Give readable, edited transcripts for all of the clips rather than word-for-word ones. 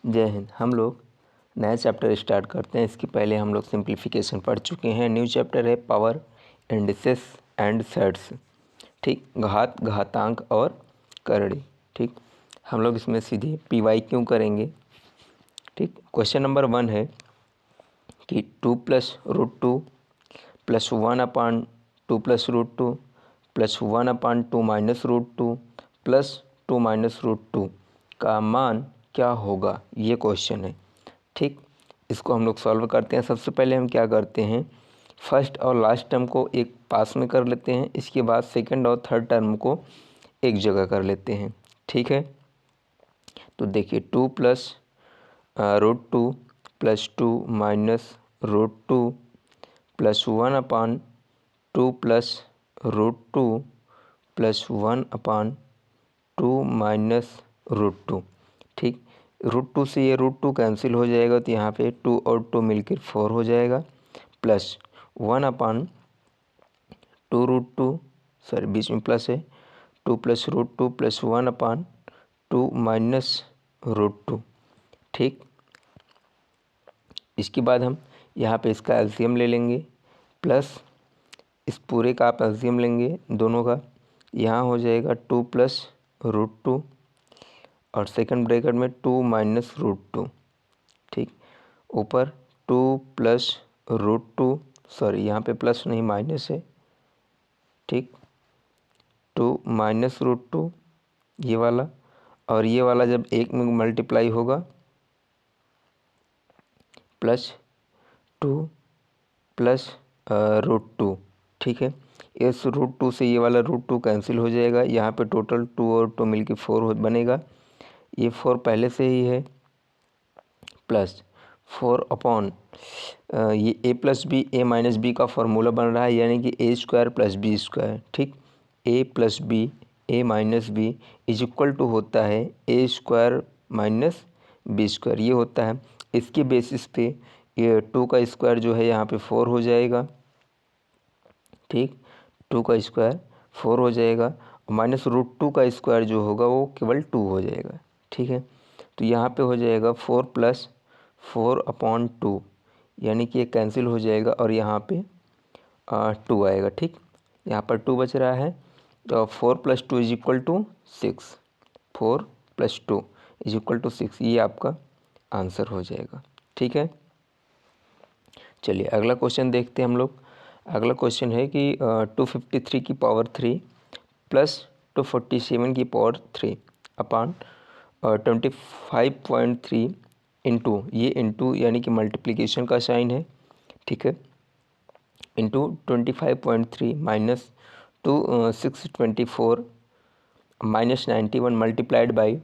जय हिंद। हम लोग नया चैप्टर स्टार्ट करते हैं। इसके पहले हम लोग सिंप्लीफिकेशन पढ़ चुके हैं। न्यू चैप्टर है पावर, इंडिसेस एंड सेट्स। ठीक, घात, घातांक और करड़ी। ठीक, हम लोग इसमें सीधे पी क्यों करेंगे। ठीक, क्वेश्चन नंबर 1 है कि 2 + √2 + 1/2 + √2 + 1/2 - √2 + 2 - √2 का मान क्या होगा, ये क्वेश्चन है। ठीक, इसको हम लोग सॉल्व करते हैं। सबसे पहले हम क्या करते हैं, फर्स्ट और लास्ट टर्म को एक पास में कर लेते हैं। इसके बाद सेकंड और थर्ड टर्म को एक जगह कर लेते हैं। ठीक है, तो देखिए 2 + √2 + 2 - √2 + 1/2 + √2 + 1/2 - √2। ठीक, √2 से ये √2 कैंसिल हो जाएगा, तो यहाँ पे 2 और 2 मिलकर 4 हो जाएगा, प्लस 1/2 √2, सॉरी बीच में प्लस है, 2 + √2 + 1/2 - √2। ठीक, इसके बाद हम यहाँ पे इसका एलसीएम ले लेंगे, प्लस इस पूरे का आप एलसीएम लेंगे दोनों का। यहाँ हो जाएगा 2 + √2 और सेकंड ब्रैकेट में 2 - √2। ठीक, ऊपर 2 + √2, सॉरी यहाँ पे प्लस नहीं माइनस है। ठीक, 2 - √2 ये वाला, और ये वाला जब एक में मल्टीप्लाई होगा +2 + √2। ठीक है, इस √2 से ये वाला √2 कैंसिल हो जाएगा। यहाँ पे टोटल 2 और 2 मिलके 4 बनेगा। ये 4 पहले से ही है, प्लस 4 ये a + b a - b का फॉर्मूला बन रहा है, यानी कि a² + b²। ठीक, a + b a - b = होता है a² - b², ये होता है। इसके बेसिस पे ये 2 का स्क्वायर जो है यहाँ पे 4 हो जाएगा। ठीक, 2 का स्क्वायर 4 हो जाएगा, -√2 का स्क्वायर जो होगा वो केवल 2 हो जाएगा। ठीक है, तो यहाँ पे हो जाएगा 4 + 4/2, यानी कि ये कैंसिल हो जाएगा और यहाँ पे 2 आएगा। ठीक, यहाँ पर 2 बच रहा है, तो 4 + 2 = 6, 4 + 2 = 6, ये आपका आंसर हो जाएगा। ठीक है, चलिए अगला क्वेश्चन देखते हैं हम लोग। अगला क्वेश्चन है कि 253 की पावर 3 + 247 की पावर 3 अपान 25.3 इंटू, ये इंटू यानी कि मल्टीप्लिकेशन का साइन है। ठीक है, into 25.3 minus 624 -91 multiplied by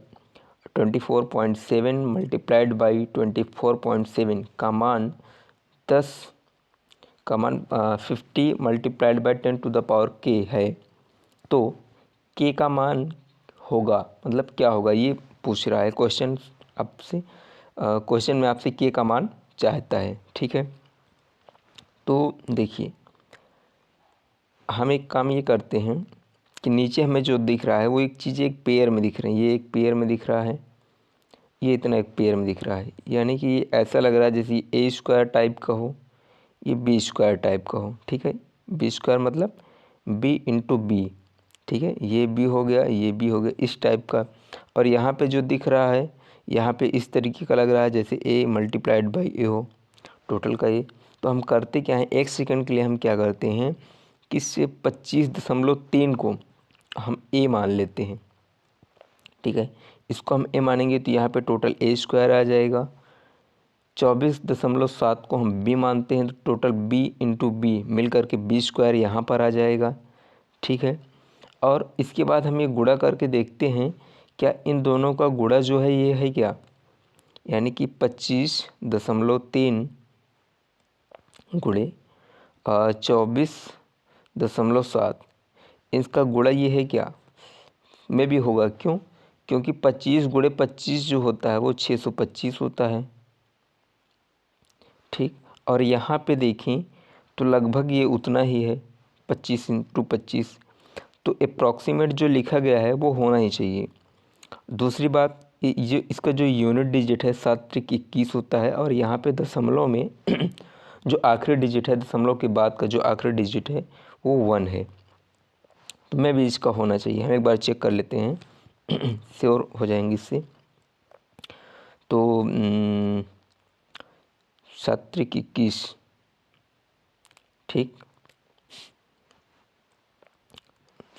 24.7 multiplied by 24.7 का मान 50 मल्टीप्लाइड बाई 10⁻k है। तो k का मान होगा, मतलब क्या होगा ये पूछ रहा है क्वेश्चन आपसे। क्वेश्चन में आपसे k का मान चाहता है। ठीक है, तो देखिए हम एक काम ये करते हैं कि नीचे हमें जो दिख रहा है वो एक चीज़ एक पेयर में दिख रही है। ये एक पेयर में दिख रहा है, ये इतना एक पेयर में दिख रहा है, यानी कि ये ऐसा लग रहा है जैसे a² टाइप का हो, ये b² टाइप का हो। ठीक है, b² मतलब b × b। ठीक है, ये b हो गया, ये b हो गया, इस टाइप का। और यहाँ पे जो दिख रहा है, यहाँ पे इस तरीके का लग रहा है जैसे a × a हो, टोटल का ये। तो हम करते क्या हैं, एक सेकंड के लिए हम क्या करते हैं कि इससे 25.3 को हम a मान लेते हैं। ठीक है, इसको हम a मानेंगे तो यहाँ पे टोटल a² आ जाएगा। 24.7 को हम b मानते हैं तो टोटल b × b मिल करके b² यहाँ पर आ जाएगा। ठीक है, और इसके बाद हम ये गुणा करके देखते हैं क्या इन दोनों का गुणा जो है ये है क्या, यानी कि 25.3 गुणे 24.7, इसका गुणा ये है क्या, में भी होगा। क्यों, क्योंकि 25 × 25 जो होता है वो 625 होता है। ठीक, और यहाँ पे देखें तो लगभग ये उतना ही है, 25 × 25, तो अप्रॉक्सीमेट जो लिखा गया है वो होना ही चाहिए। दूसरी बात, ये इसका जो यूनिट डिजिट है 7 त्रिक 21 होता है, और यहाँ पे दशमलव में जो आखिरी डिजिट है, दशमलव के बाद का जो आखिरी डिजिट है वो 1 है। तो मैं भी इसका होना चाहिए, हम एक बार चेक कर लेते हैं श्योर हो जाएंगे इससे। तो 7 त्रिक 21, ठीक,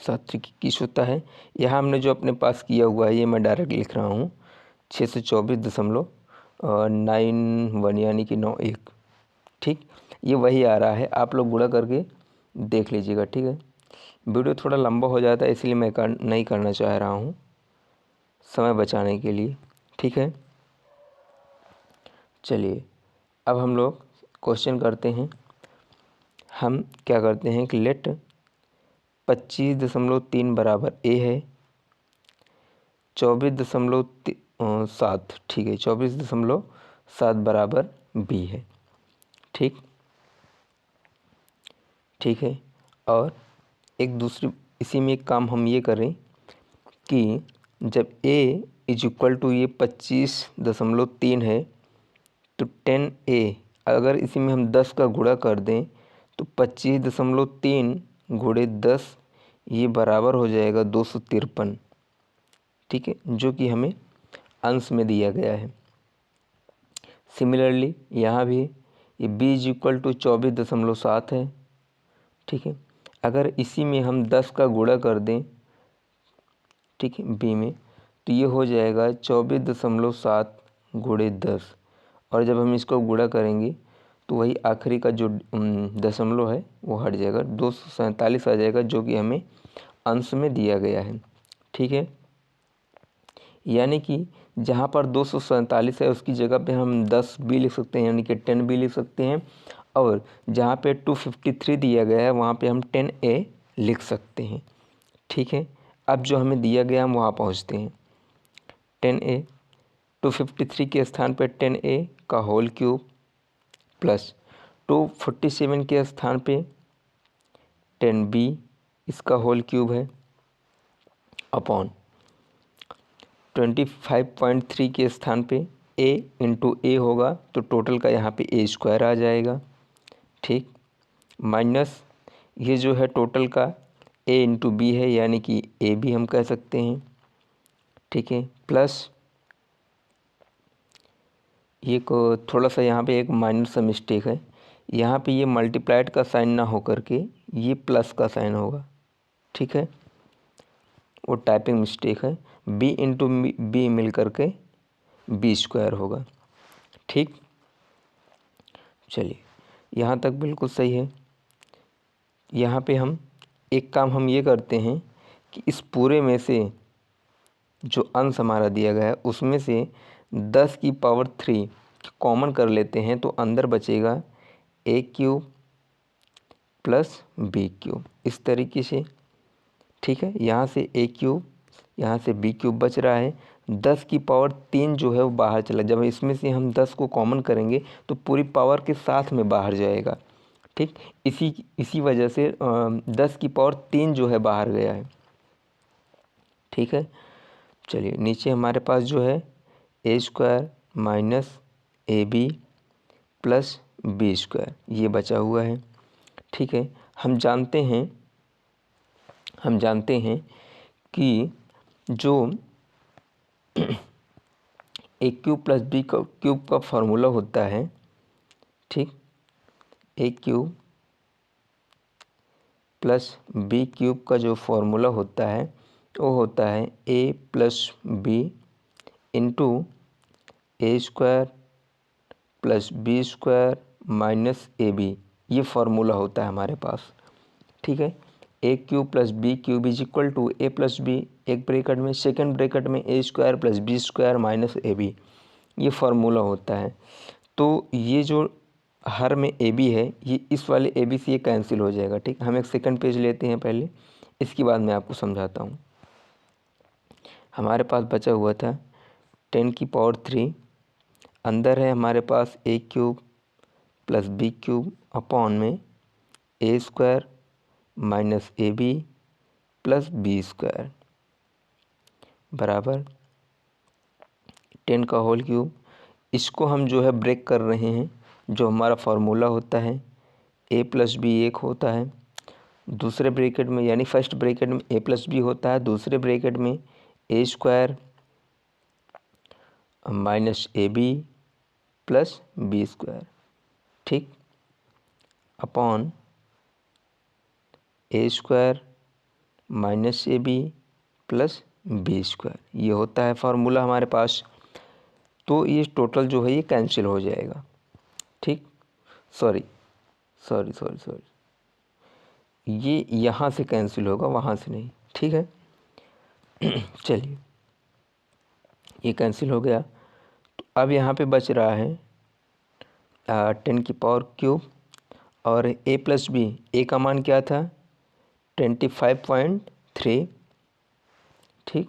7 त्रिक 21 होता है। यहाँ हमने जो अपने पास किया हुआ है ये मैं डायरेक्ट लिख रहा हूँ 624.91 यानी कि 91, ठीक, ये वही आ रहा है। आप लोग गुणा करके देख लीजिएगा, ठीक है। वीडियो थोड़ा लंबा हो जाता है इसलिए मैं नहीं करना चाह रहा हूँ, समय बचाने के लिए, ठीक है। चलिए अब हम लोग क्वेश्चन करते हैं। हम क्या करते हैं कि लेट 25.3 बराबर ए है, 24.7, ठीक है, 24.7 बराबर बी है, ठीक, ठीक है। और एक दूसरी इसी में एक काम हम ये करें कि जब a इज इक्वल टू ये 25.3 है तो 10a, अगर इसी में हम 10 का गुणा कर दें तो 25.3 गुणे 10 ये बराबर हो जाएगा 253, ठीक है, जो कि हमें अंश में दिया गया है। सिमिलरली यहाँ भी ये b इज इक्वल टू 24.7 है, ठीक है। अगर इसी में हम 10 का गुणा कर दें, ठीक है, b में, तो ये हो जाएगा 24.7 गुणे 10, और जब हम इसको गुणा करेंगे तो वही आखिरी का जो दशमलव है वो हट जाएगा, 247 आ जाएगा, जो कि हमें अंश में दिया गया है, ठीक है। यानी कि जहाँ पर 247 है उसकी जगह पे हम 10 भी लिख सकते हैं, यानी कि 10 भी लिख सकते हैं, और जहाँ पे 253 दिया गया है वहाँ पे हम 10a लिख सकते हैं, ठीक है। अब जो हमें दिया गया हम वहाँ पहुँचते हैं। 10a 253 के स्थान पे 10a का होल क्यूब प्लस 247 के स्थान पे 10b इसका होल क्यूब है अपॉन 25.3 के स्थान पे a इंटू ए होगा, तो टोटल का यहाँ पे a स्क्वायर आ जाएगा, ठीक, माइनस ये जो है टोटल का a इंटू बी है, यानी कि a भी हम कह सकते हैं, ठीक है, प्लस ये को थोड़ा सा यहाँ पे एक माइनर सा मिस्टेक है, यहाँ पे ये मल्टीप्लाइड का साइन ना हो करके ये प्लस का साइन होगा, ठीक है, वो टाइपिंग मिस्टेक है। b इंटू बी मिल करके b स्क्वायर होगा, ठीक। चलिए यहाँ तक बिल्कुल सही है। यहाँ पे हम एक काम हम ये करते हैं कि इस पूरे में से जो अंश हमारा दिया गया है उसमें से 10 की पावर 3 कॉमन कर लेते हैं, तो अंदर बचेगा a cube plus b cube, इस तरीके से, ठीक है। यहाँ से a क्यूब, यहाँ से b क्यूब बच रहा है, 10 की पावर 3 जो है वो बाहर चला, जब इसमें से हम 10 को कॉमन करेंगे तो पूरी पावर के साथ में बाहर जाएगा, ठीक, इसी वजह से 10 की पावर 3 जो है बाहर गया है, ठीक है। चलिए नीचे हमारे पास जो है a square minus A B plus B square ये बचा हुआ है, ठीक है। हम जानते हैं कि जो a cube plus b cube का फार्मूला होता है, ठीक, a cube plus b cube का जो फार्मूला होता है वो होता है a plus b into a square plus B square minus A B, ये फार्मूला होता है हमारे पास, ठीक है। A cube plus b cube is equal to a plus b, एक ब्रैकेट में, सेकेंड ब्रैकेट में ए square plus B square minus A B, ये फार्मूला होता है। तो ये जो हर में ए बी है, ये इस वाले ए बी से ये कैंसिल हो जाएगा, ठीक। हम एक सेकंड पेज लेते हैं पहले, इसके बाद मैं आपको समझाता हूँ। हमारे पास बचा हुआ था 10 की पावर 3, अंदर है हमारे पास a cube plus b cube upon में ए square minus A B plus B square बराबर 10 का होल क्यूब। इसको हम जो है ब्रेक कर रहे हैं, जो हमारा फार्मूला होता है a प्लस बी 1 होता है, दूसरे ब्रैकेट में यानी फर्स्ट ब्रैकेट में a प्लस बी होता है, दूसरे ब्रैकेट में a square minus A B plus B square, ठीक, upon A square minus A B plus B square. ये होता है फार्मूला हमारे पास। तो ये टोटल जो है ये कैंसिल हो जाएगा, ठीक। सॉरी, ये यहाँ से कैंसिल होगा, वहाँ से नहीं, ठीक है। चलिए, ये कैंसिल हो गया। तो अब यहाँ पे बच रहा है 10 की पावर क्यूब और a प्लस बी, ए का मान क्या था 25.3, ठीक,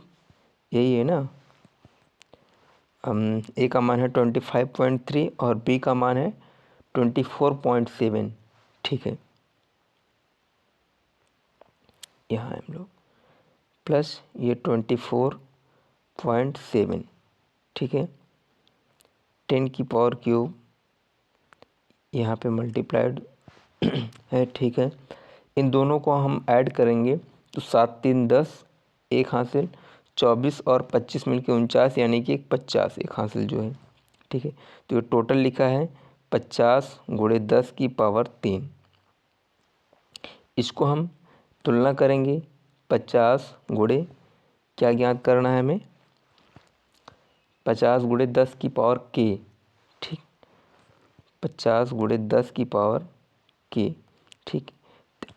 यही है ना। ए का मान है 25.3 और बी का मान है 24.7, ठीक है। यहाँ हम लोग प्लस ये 24.7, ठीक है। 10 की पावर क्यूब यहाँ पे मल्टीप्लाइड है, ठीक है। इन दोनों को हम ऐड करेंगे तो 7 3 10, एक हासिल, 24 और 25 मिलके 49, यानी कि 50 एक हासिल जो है, ठीक है। तो ये टोटल लिखा है 50 गुणे 10 की पावर 3। इसको हम तुलना करेंगे, 50 गुणे क्या ज्ञात करना है हमें, 50 गुणे 10 की पावर के, ठीक, 50 गुणे 10 की पावर के, ठीक।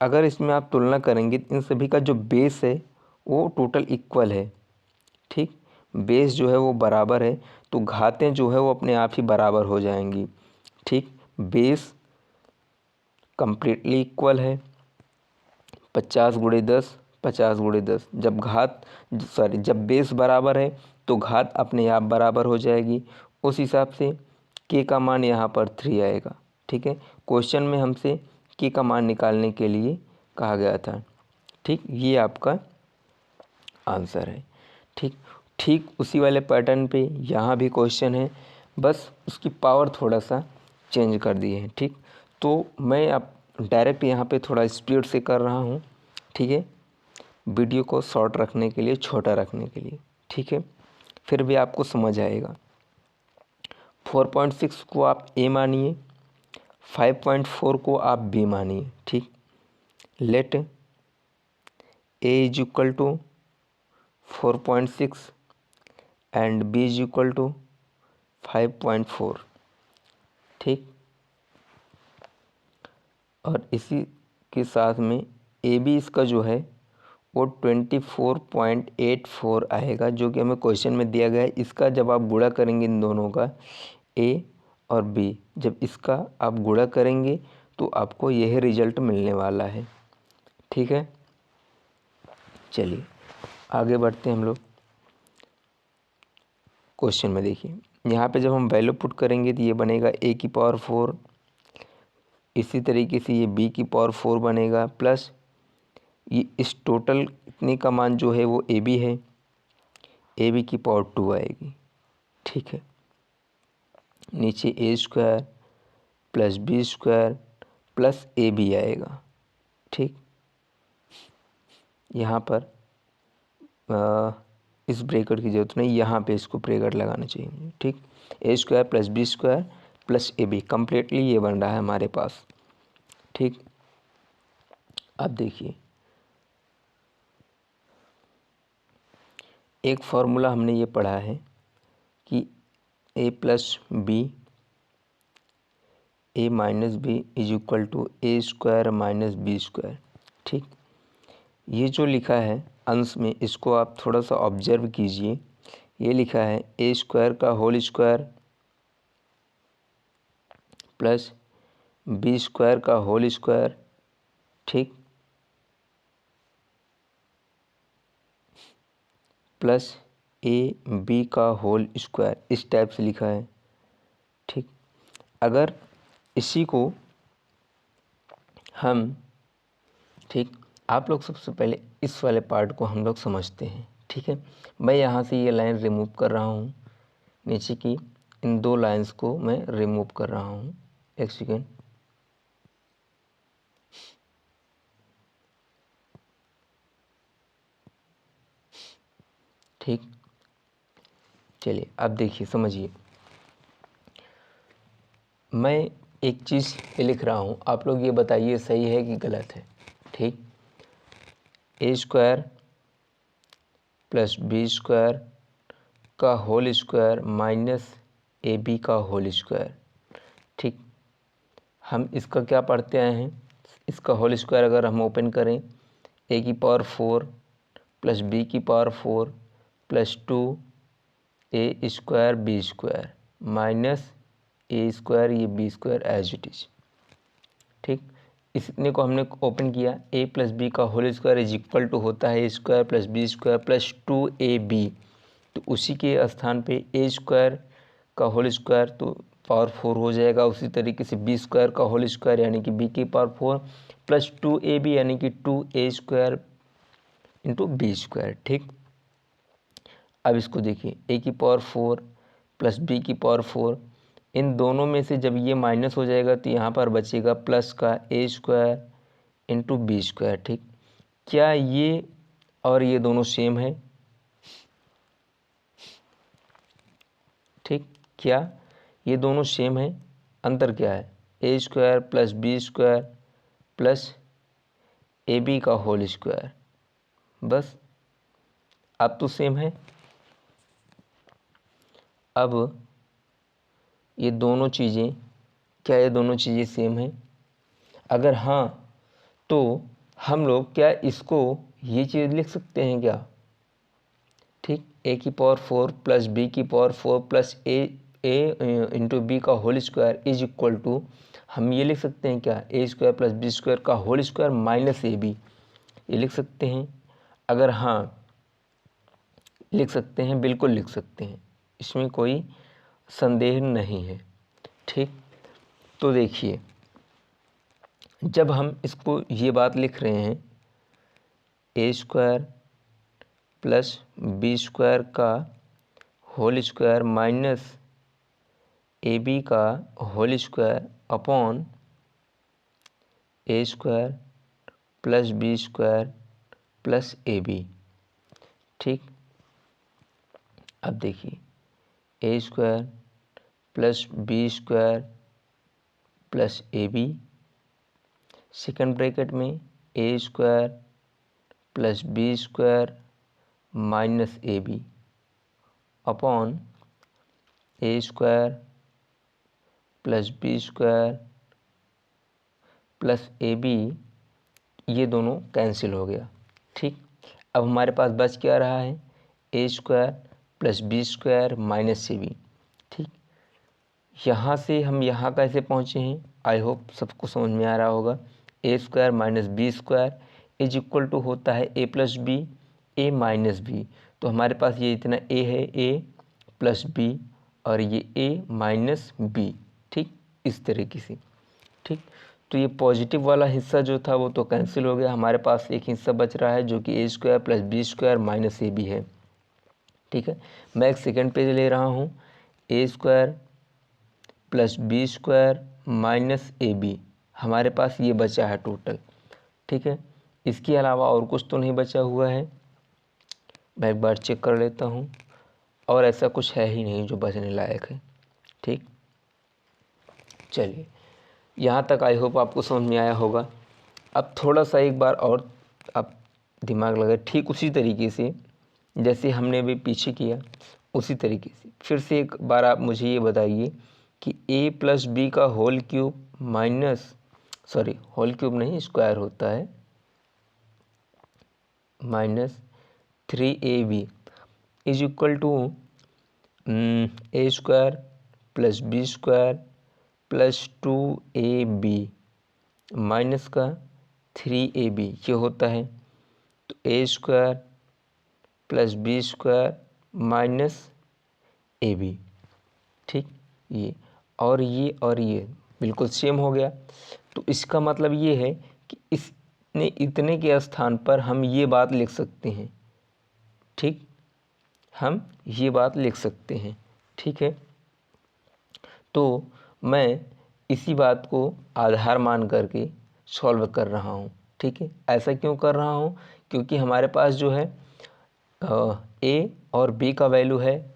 अगर इसमें आप तुलना करेंगे इन सभी का जो बेस है वो टोटल इक्वल है, ठीक, बेस जो है वो बराबर है, तो घातें जो है वो अपने आप ही बराबर हो जाएंगी, ठीक। बेस कंप्लीटली इक्वल है, 50 गुणे 10, 50 गुणे 10, जब बेस बराबर है तो घात अपने आप बराबर हो जाएगी। उस हिसाब से के का मान यहाँ पर 3 आएगा, ठीक है। क्वेश्चन में हमसे के का मान निकालने के लिए कहा गया था, ठीक। ये आपका आंसर है, ठीक। ठीक उसी वाले पैटर्न पे यहाँ भी क्वेश्चन है, बस उसकी पावर थोड़ा सा चेंज कर दिए हैं, ठीक। तो मैं अब डायरेक्ट यहाँ पे थोड़ा स्पीड से कर रहा हूँ, ठीक है, वीडियो को शॉर्ट रखने के लिए, छोटा रखने के लिए, ठीक है, फिर भी आपको समझ आएगा। 4.6 को आप ए मानिए, 5.4 को आप बी मानिए, ठीक। Let A is equal to 4.6 and B is equal to 5.4, ठीक। और इसी के साथ में ए बी इसका जो है वो 24.84 आएगा, जो कि हमें क्वेश्चन में दिया गया है। इसका जब आप गुणा करेंगे इन दोनों का, ए और बी, जब इसका आप गुणा करेंगे तो आपको यह रिजल्ट मिलने वाला है, ठीक है। चलिए आगे बढ़ते हैं हम लोग क्वेश्चन में। देखिए यहाँ पे जब हम वैल्यू पुट करेंगे तो ये बनेगा ए की पावर 4, इसी तरीके से ये बी की पावर 4 बनेगा, प्लस ये इस टोटल इतने का मान जो है वो ए बी है, ए बी की पावर 2 आएगी, ठीक है। नीचे A square plus B square plus A B आएगा, ठीक। यहाँ पर इस ब्रैकेट की ज़रूरत नहीं, यहाँ पे इसको ब्रैकेट लगाना चाहिए, ठीक। A square plus B square plus A B, completely ये बन रहा है हमारे पास, ठीक। अब देखिए एक फार्मूला हमने ये पढ़ा है कि A plus B, A minus B is equal to A square minus B square, ठीक। ये जो लिखा है अंश में, इसको आप थोड़ा सा ऑब्जर्व कीजिए। ये लिखा है ए स्क्वायर का whole square plus B square का होल स्क्वायर, ठीक, प्लस ए बी का होल स्क्वायर, इस टाइप से लिखा है, ठीक। अगर इसी को हम, ठीक, आप लोग सबसे पहले इस वाले पार्ट को हम लोग समझते हैं, ठीक है। मैं यहाँ से ये लाइन रिमूव कर रहा हूँ, नीचे की इन दो लाइंस को मैं रिमूव कर रहा हूँ। एक सेकेंड, ठीक। चलिए अब देखिए, समझिए, मैं एक चीज़ लिख रहा हूँ, आप लोग ये बताइए सही है कि गलत है। ठीक, A square plus B square का होल स्क्वायर माइनस ए बी का होल स्क्वायर। ठीक, हम इसका क्या पढ़ते आए हैं, इसका होल स्क्वायर अगर हम ओपन करें, ए की पावर 4 प्लस बी की power 4 plus 2 A square B square minus A square, ये B square as it is. ठीक, इसने को हमने ओपन किया, ए प्लस बी का whole square is equal to होता है A square plus B square plus 2ab। तो उसी के स्थान पे ए स्क्वायर का होल स्क्वायर तो पावर 4 हो जाएगा। उसी तरीके से बी स्क्वायर का होल स्क्वायर यानी कि बी की पावर 4 प्लस 2ab यानी कि 2a square into B square. ठीक, अब इसको देखिए, ए की पावर 4 प्लस बी की पावर 4, इन दोनों में से जब ये माइनस हो जाएगा तो यहाँ पर बचेगा प्लस का ए स्क्वायर इंटू बी स्क्वायर। ठीक, क्या ये और ये दोनों सेम है? ठीक, क्या ये दोनों सेम है? अंतर क्या है? A square plus B square plus A B का होल स्क्वायर, बस। अब तो सेम है। अब ये दोनों चीज़ें, क्या ये दोनों चीज़ें सेम हैं? अगर हाँ, तो हम लोग क्या इसको ये चीज़ लिख सकते हैं क्या? ठीक, ए की पावर 4 प्लस बी की power 4 plus A into B का whole square is equal to, हम ये लिख सकते हैं क्या, A square plus B square का whole square minus A B, ये लिख सकते हैं? अगर हाँ लिख सकते हैं, बिल्कुल लिख सकते हैं, इसमें कोई संदेह नहीं है। ठीक, तो देखिए, जब हम इसको ये बात लिख रहे हैं, A square plus B square का होल स्क्वायर माइनस ए बी का whole square upon A square plus B square plus A B. ठीक, अब देखिए, A square plus B square plus A B, second bracket में ए square plus B square minus A B upon A square plus B square plus A B, ये दोनों cancel हो गया। ठीक, अब हमारे पास बच क्या रहा है, A square plus B square minus A B. ठीक, यहाँ से हम यहाँ कैसे पहुँचे हैं, आई होप सबको समझ में आ रहा होगा। A square minus B square is equal to होता है A plus B, A minus B. तो हमारे पास ये इतना ए है, ए प्लस बी, और ये ए माइनस बी। ठीक, इस तरीके से। ठीक, तो ये पॉजिटिव वाला हिस्सा जो था वो तो कैंसिल हो गया, हमारे पास एक हिस्सा बच रहा है जो कि A square plus B square minus A B है। ठीक है, मैं एक सेकेंड पेज ले रहा हूँ, A square plus B square minus A B, हमारे पास ये बचा है टोटल। ठीक है, इसके अलावा और कुछ तो नहीं बचा हुआ है, मैं एक बार चेक कर लेता हूँ, और ऐसा कुछ है ही नहीं जो बचने लायक है। ठीक, चलिए, यहाँ तक आई होप आपको समझ में आया होगा। अब थोड़ा सा एक बार और आप दिमाग लगाए, ठीक उसी तरीके से जैसे हमने भी पीछे किया, उसी तरीके से फिर से एक बार आप मुझे ये बताइए कि ए प्लस बी का whole cube minus, sorry whole cube नहीं, स्क्वायर होता है, minus 3ab is equal to A square plus B square plus 2ab minus का 3ab, ये होता है। तो A square plus B square minus A B. ठीक, ये और ये बिल्कुल सेम हो गया। तो इसका मतलब ये है कि इसने इतने के स्थान पर हम ये बात लिख सकते हैं। ठीक, हम ये बात लिख सकते हैं। ठीक है। तो मैं इसी बात को आधार मान करके सॉल्व कर रहा हूँ, ठीक है। ऐसा क्यों कर रहा हूँ? क्योंकि हमारे पास जो है ए और बी का वैल्यू है,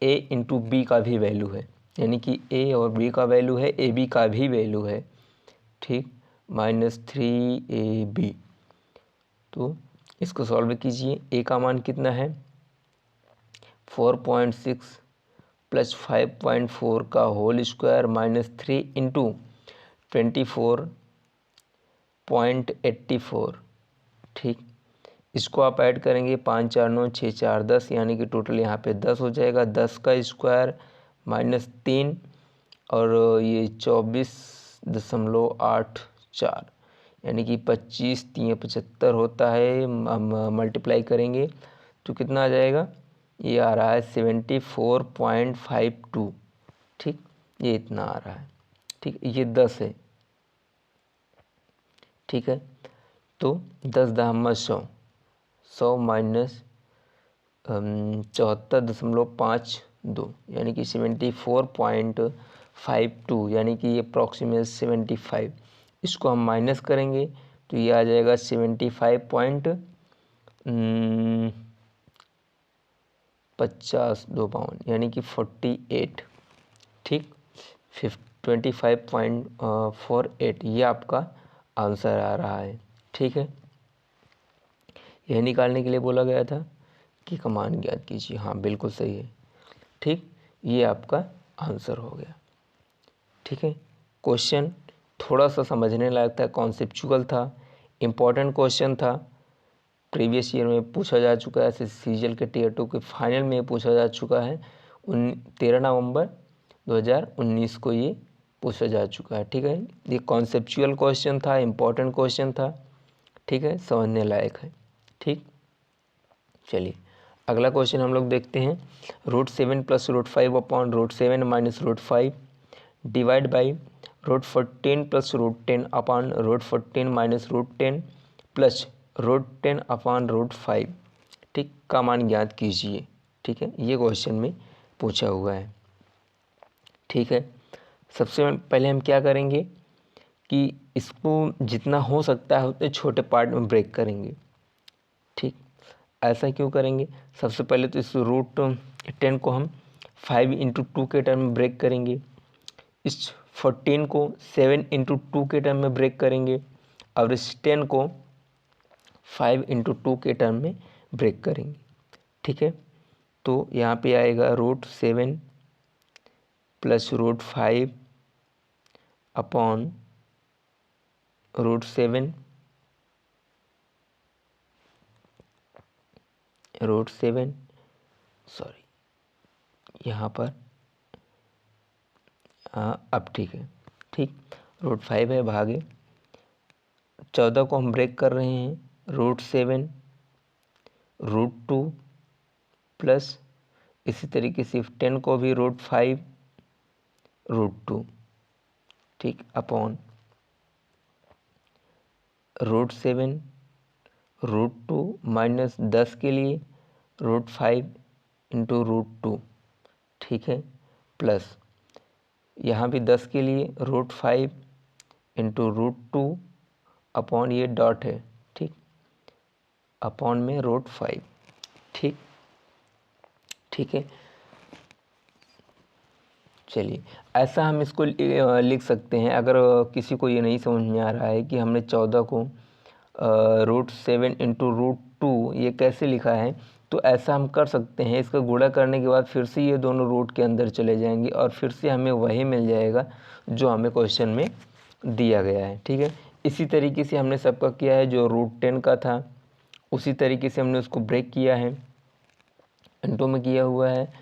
ए इंटू बी का भी वैल्यू है, यानी कि ए और बी का वैल्यू है, ए बी का भी वैल्यू है, ठीक, -3ab। तो इसको सॉल्व कीजिए। ए का मान कितना है 4.6 प्लस 5.4 का होल स्क्वायर -3 इंटू 24.84, ठीक। इसको आप ऐड करेंगे 5 4 9 6 4 10, यानी कि टोटल यहाँ पे 10 हो जाएगा। 10 का स्क्वायर -3 और ये 24.84, यानी कि 25 3 75 होता है। हम मल्टीप्लाई करेंगे तो कितना आ जाएगा, ये आ रहा है 74.52, ठीक, ये इतना आ रहा है, ठीक। ये 10 है, ठीक है। तो 10 दहम 100, 100 माइनस 74.52, यानी कि 74.52, यानी कि ये अप्रॉक्सीमेट 75। इसको हम माइनस करेंगे तो ये आ जाएगा 75.50 2 पाउंड, यानी कि 48, ठीक। 25.48 ये आपका आंसर आ रहा है, ठीक है। यह निकालने के लिए बोला गया था कि कमान ज्ञात कीजिए। हाँ बिल्कुल सही है, ठीक। ये आपका आंसर हो गया, ठीक है। क्वेश्चन थोड़ा सा समझने लायक था, कॉन्सेप्चुअल था, इम्पॉर्टेंट क्वेश्चन था। प्रीवियस ईयर में पूछा जा चुका है, सीजीएल के टीयर 2 के फाइनल में पूछा जा चुका है। 13 नवंबर 2019 को ये पूछा जा चुका है, ठीक है। ये कॉन्सेप्चुअल क्वेश्चन था, इम्पॉर्टेंट क्वेश्चन था, ठीक है, समझने लायक है, ठीक। चलिए अगला क्वेश्चन हम लोग देखते हैं। √7 + √5 upon √7 minus √5 divide by √14 + √10 upon √14 minus √10 plus √10 upon √5, ठीक, का मान ज्ञात कीजिए, ठीक है। ये क्वेश्चन में पूछा हुआ है, ठीक है। सबसे पहले हम क्या करेंगे कि इसको जितना हो सकता है उतने छोटे पार्ट में ब्रेक करेंगे, ठीक। ऐसा क्यों करेंगे? सबसे पहले तो इस √10 को हम 5 × 2 के टर्म में ब्रेक करेंगे। इस 14 को 7 × 2 के टर्म में ब्रेक करेंगे और इस 10 को 5 × 2 के टर्म में ब्रेक करेंगे, ठीक है। तो यहाँ पे आएगा √7 प्लस √5 अपॉन √7 सॉरी यहाँ पर अब ठीक है, ठीक। √5 है भागे 14 को हम ब्रेक कर रहे हैं, √7 √2 प्लस इसी तरीके से 10 को भी √5 √2, ठीक, अपॉन √7 √2 माइनस 10 के लिए √5 × √2, ठीक है, प्लस यहाँ भी 10 के लिए √5 × √2 अपॉन ये डॉट है, ठीक, अपॉन में √5, ठीक, ठीक है। चलिए ऐसा हम इसको लिख सकते हैं। अगर किसी को ये नहीं समझ में आ रहा है कि हमने 14 को √7 × √2 ये कैसे लिखा है, तो ऐसा हम कर सकते हैं। इसका गुणा करने के बाद फिर से ये दोनों रूट के अंदर चले जाएंगे और फिर से हमें वही मिल जाएगा जो हमें क्वेश्चन में दिया गया है, ठीक है। इसी तरीके से हमने सबका किया है, जो √10 का था उसी तरीके से हमने उसको ब्रेक किया है, इंटू में किया हुआ है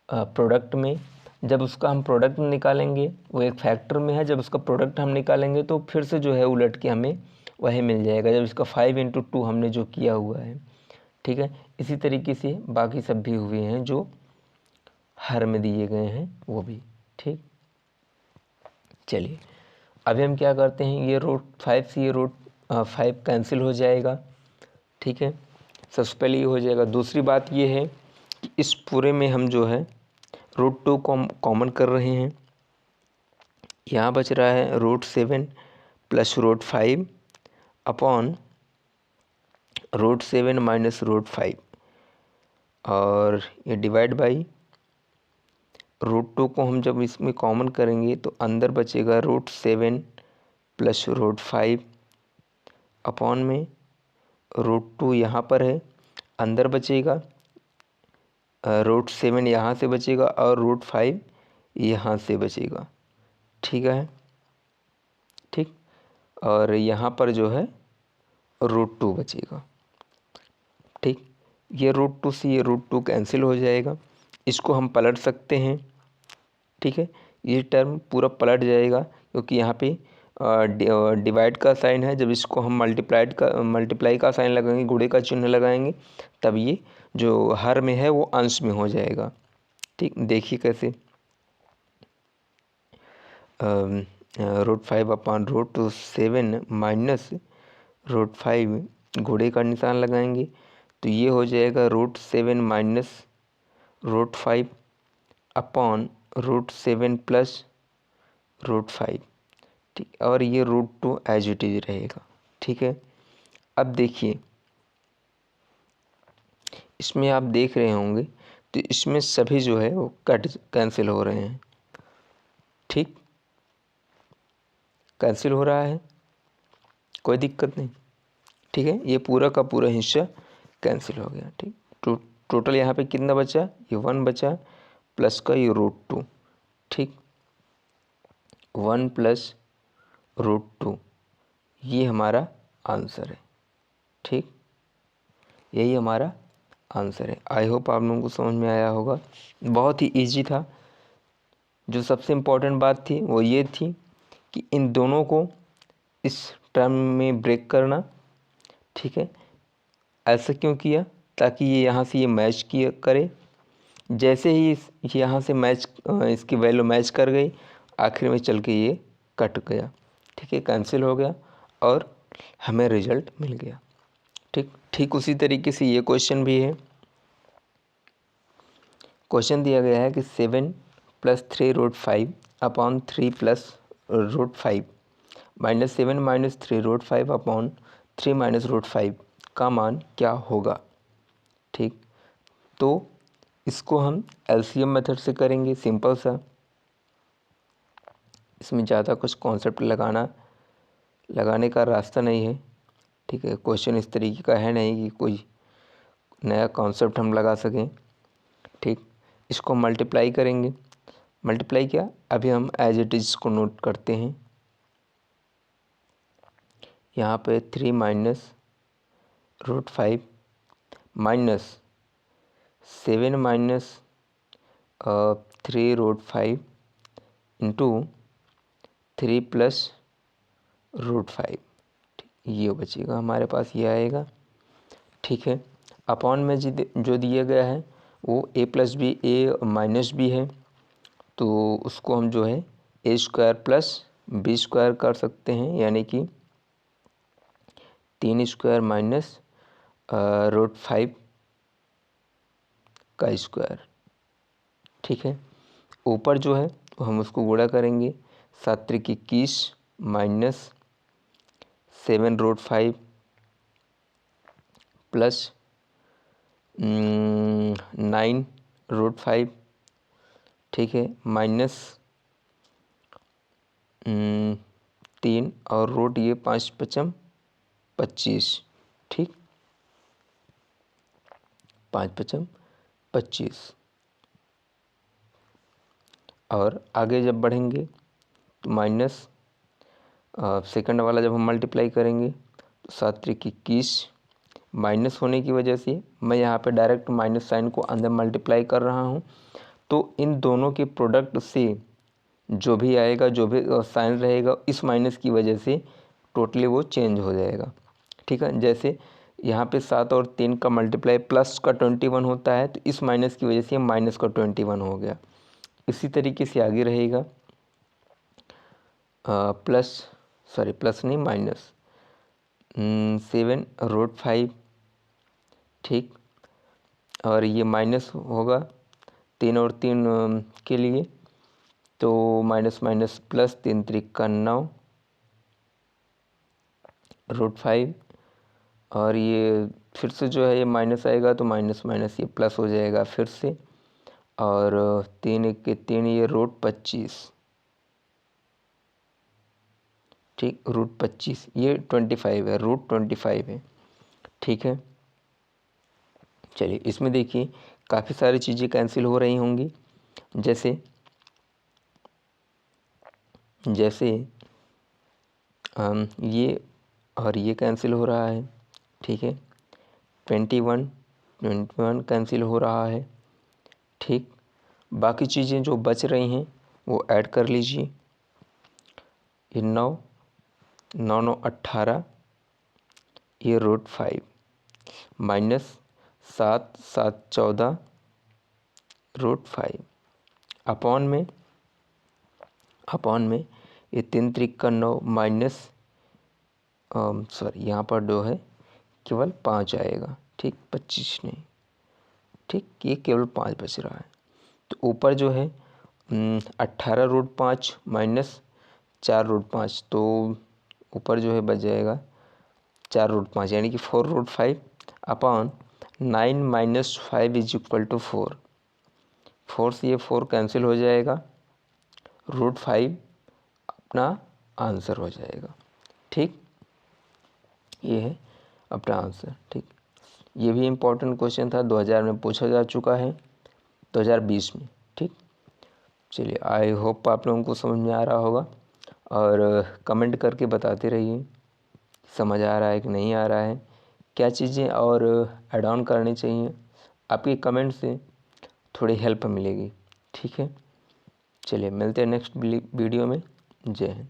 प्रोडक्ट में। जब उसका हम प्रोडक्ट निकालेंगे, वो एक फैक्टर में है, जब उसका प्रोडक्ट हम निकालेंगे तो फिर से जो है उलट के हमें वही मिल जाएगा, जब इसका 5 × 2 हमने जो किया हुआ है, ठीक है। इसी तरीके से बाकी सब भी हुए हैं जो हर में दिए गए हैं वो भी, ठीक। चलिए अभी हम क्या करते हैं, ये √5 से ये √5 कैंसिल हो जाएगा, ठीक है। सबसे पहले ये हो जाएगा। दूसरी बात ये है कि इस पूरे में हम जो है √2 कॉमन कर रहे हैं, यहाँ बच रहा है √7 प्लस √5 अपॉन √7 माइनस √5, और ये डिवाइड बाई √2 को हम जब इसमें कॉमन करेंगे तो अंदर बचेगा √7 प्लस √5 अपॉन में √2 यहाँ पर है, अंदर बचेगा √7 यहाँ से बचेगा और √5 यहाँ से बचेगा। ठीक है, ठीक। और यहाँ पर जो है √2 बचेगा। ठीक, ये √2 से ये √2 कैंसिल हो जाएगा, इसको हम पलट सकते हैं। ठीक है, ये टर्म पूरा पलट जाएगा क्योंकि यहाँ पे डिवाइड का साइन है। जब इसको हम मल्टीप्लाई का साइन लगाएंगे, गुणे का चिन्ह लगाएंगे, तब ये जो हर में है वो अंश में हो जाएगा। ठीक, देखिए कैसे √5 अपॉन √7 माइनस √5 गुणे का निशान लगाएंगे तो ये हो जाएगा √7 माइनस √5 अपॉन √7 प्लस √5। ठीक, और ये √2 एज इट इज रहेगा। ठीक है, अब देखिए इसमें आप देख रहे होंगे तो इसमें सभी जो है वो कैंसिल हो रहे हैं। ठीक, कैंसिल हो रहा है, कोई दिक्कत नहीं। ठीक है, ये पूरा का पूरा हिस्सा कैंसिल हो गया। ठीक, टोटल यहाँ पे कितना बचा, ये 1 बचा प्लस का ये √2। ठीक, 1 प्लस √2 ये हमारा आंसर है। ठीक, यही हमारा आंसर है। आई होप आप लोगों को समझ में आया होगा, बहुत ही इजी था। जो सबसे इम्पोर्टेंट बात थी वो ये थी कि इन दोनों को इस टर्म में ब्रेक करना। ठीक है, ऐसा क्यों किया, ताकि ये यहाँ से ये मैच किया करे। जैसे ही यहाँ से मैच इसकी वैल्यू मैच कर गई, आखिर में चल के ये कट गया। ठीक है, कैंसिल हो गया और हमें रिजल्ट मिल गया। ठीक, ठीक उसी तरीके से ये क्वेश्चन भी है। क्वेश्चन दिया गया है कि 7 plus 3√5 upon 3 plus √5 minus 7 minus 3√5 upon 3 minus √5 का मान क्या होगा। ठीक, तो इसको हम एलसीएम मेथड से करेंगे, सिंपल सा। इसमें ज़्यादा कुछ कॉन्सेप्ट लगाने का रास्ता नहीं है। ठीक है, क्वेश्चन इस तरीके का है नहीं कि कोई नया कॉन्सेप्ट हम लगा सकें। ठीक, इसको मल्टीप्लाई करेंगे। मल्टीप्लाई क्या, अभी हम एज इट इज़ को नोट करते हैं। यहाँ पे 3 minus √5 minus 7 minus 3√5 into 3 plus √5। ठीक, ये बचेगा हमारे पास, ये आएगा। ठीक है, अपॉन में जो दिया गया है वो a plus B A minus B है, तो उसको हम जो है a² प्लस b² कर सकते हैं, यानी कि 3² माइनस √5 का स्क्वायर। ठीक है, ऊपर जो है हम उसको गुणा करेंगे, 7 त्रिक 21 माइनस 7√5 प्लस 9√5। ठीक है, माइनस 3 और रूट ये 5 पचम 25। ठीक, 5 पचम 25। और आगे जब बढ़ेंगे तो माइनस सेकंड वाला जब हम मल्टीप्लाई करेंगे तो 7 त्रिक 21 माइनस होने की वजह से मैं यहाँ पे डायरेक्ट माइनस साइन को अंदर मल्टीप्लाई कर रहा हूँ। तो इन दोनों के प्रोडक्ट से जो भी आएगा, जो भी साइन रहेगा, इस माइनस की वजह से टोटली वो चेंज हो जाएगा। ठीक है, जैसे यहाँ पे 7 और 3 का मल्टीप्लाई प्लस का 21 होता है, तो इस माइनस की वजह से माइनस का 21 हो गया। इसी तरीके से आगे रहेगा प्लस नहीं माइनस 7√5। ठीक, और ये माइनस होगा 3 और 3 के लिए, तो माइनस माइनस प्लस, 3 त्रिक 9 √5, और ये फिर से जो है ये माइनस आएगा तो माइनस माइनस ये प्लस हो जाएगा फिर से, और 3 1 के 3, ये √25, ठीक, √25, ये 25 है, √25 है, ठीक है। चलिए इसमें देखिए काफ़ी सारी चीज़ें कैंसिल हो रही होंगी, जैसे ये और ये कैंसिल हो रहा है, ठीक है। 21 कैंसिल हो रहा है, ठीक। बाकी चीज़ें जो बच रही हैं वो ऐड कर लीजिए। ये 9 9 9 18, ये √5, माइनस 7 7 14 √5, अपॉन में ये 3 त्रिक 9 माइनस सॉरी यहाँ पर जो है केवल 5 आएगा, ठीक, 25 नहीं, ठीक, ये केवल 5 बच रहा है। तो ऊपर जो है 18 √5 माइनस 4 √5, तो ऊपर जो है बच जाएगा 4 √5, यानी कि 4 √5 upon 9 minus 5 is equal to 4। 4 से ये 4 कैंसिल हो जाएगा, √5 अपना आंसर हो जाएगा, ठीक। ये है अपना आंसर, ठीक। ये भी इम्पोर्टेंट क्वेश्चन था, 2000 में पूछा जा चुका है, 2020 में, ठीक। चलिए आई होप आप लोगों को समझ में आ रहा होगा, और कमेंट करके बताते रहिए समझ आ रहा है कि नहीं आ रहा है, क्या चीज़ें और ऐड ऑन करनी चाहिए। आपके कमेंट से थोड़ी हेल्प मिलेगी, ठीक है। चलिए मिलते हैं नेक्स्ट वीडियो में। जय हिंद।